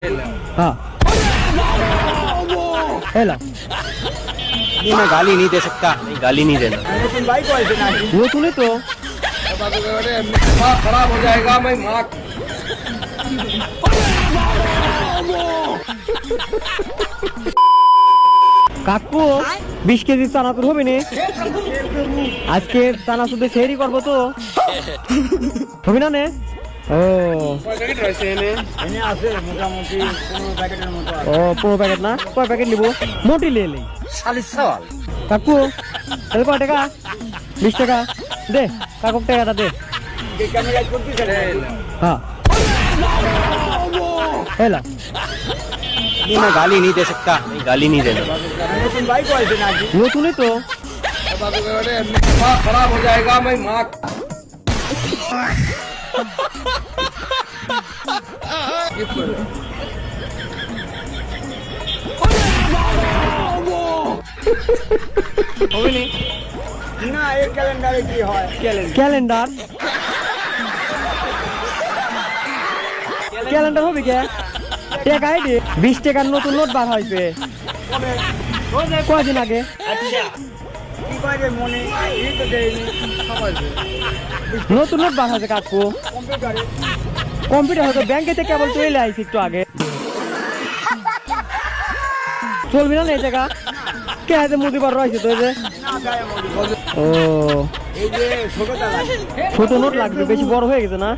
हाँ हेला नहीं, मैं गाली नहीं दे सकता। नहीं, गाली नहीं देना। वो सुने तो खराब हो जाएगा। मैं माँ কাকু 20 কেজি চানাচুর হবে নি আজকে চানাচুর দিয়ে সেহরি করবো তো হবে না নে ও ও 15 প্যাকেট না কয় প্যাকেট নিবো মোটি লে লে কাকু তাহলে কয় টাকা 20 টাকা দে কাকু টাকাটা দে हाँ हेला नहीं, मैं गाली नहीं दे सकता। नहीं, गाली नहीं देना। वो सुने तो खराब हो जाएगा। मैं माँ হবে নি না এই ক্যালেন্ডারে কি হয় ক্যালেন্ডার ক্যালেন্ডার হবে কে টাকা আইডি 20 টাকার নতুন নোট বার হয়েছে কয়দিন আগে আচ্ছা কি করে মনে এই তো দেয়নি নতুন নোট বার হয়েছে কাকু কম্পিউটারে কম্পিউটার হয়তো ব্যাংকে থেকে কেবল চলে আইছি একটু আগে চলবি না এই টাকা কে হাতে মুদিবার রয়েছে তো এই যে না গায়ে মনে ও এই যে ছোটটা লাগে ছোট নোট লাগবে বেশি বড় হয়ে গেছে না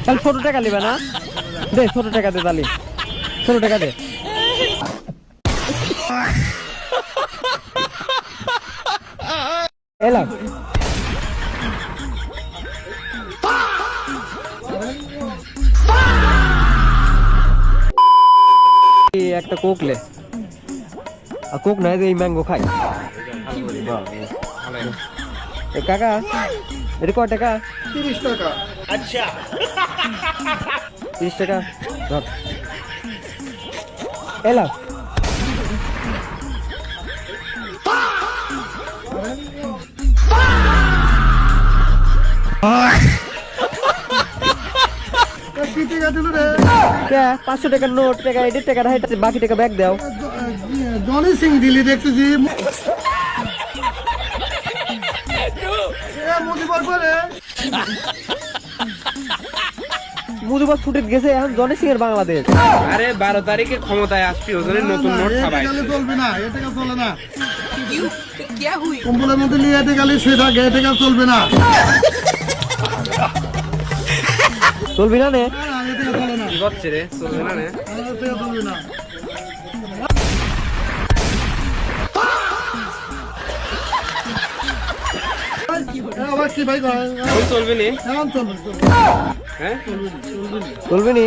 তাহলে ছোট টাকা নিবে না দে ছোট টাকা দে তাহলে ছোট টাকা দে এলাম একটা কোক লে আর কোক নাই এই ম্যাঙ্গো খাই এ কাকা এটা কয় টাকা 30 টাকা আচ্ছা 30 টাকা ধর এলাম কি টাকা দিল রে কে 500 টাকার নোট টাকা 1.5 টাকা রাইট বাকি টাকা ব্যাগ দাও জনি সিং দিলি দেখতেছি এ মুদিবার করে মুজিবর ছুটিত গেছে এখন জনি সিং এর বাংলাদেশ আরে 12 তারিখে ক্ষমতায় আসছি ওদের নতুন নোট ছাপাই চলবে না এটা টাকা চলে না কম্বলের মধ্যে নিয়ে এটা গেলে শুয়ে থাকে এটা টাকা চলবে না চলবি না নে এটা টাকা চলে না কি হচ্ছে রে? চলবে না রে? এটা টাকা চলবে না আবার কি ভাই ওই চলবে নি? এখন চলবে চলবে হ্যাঁ চলবি নি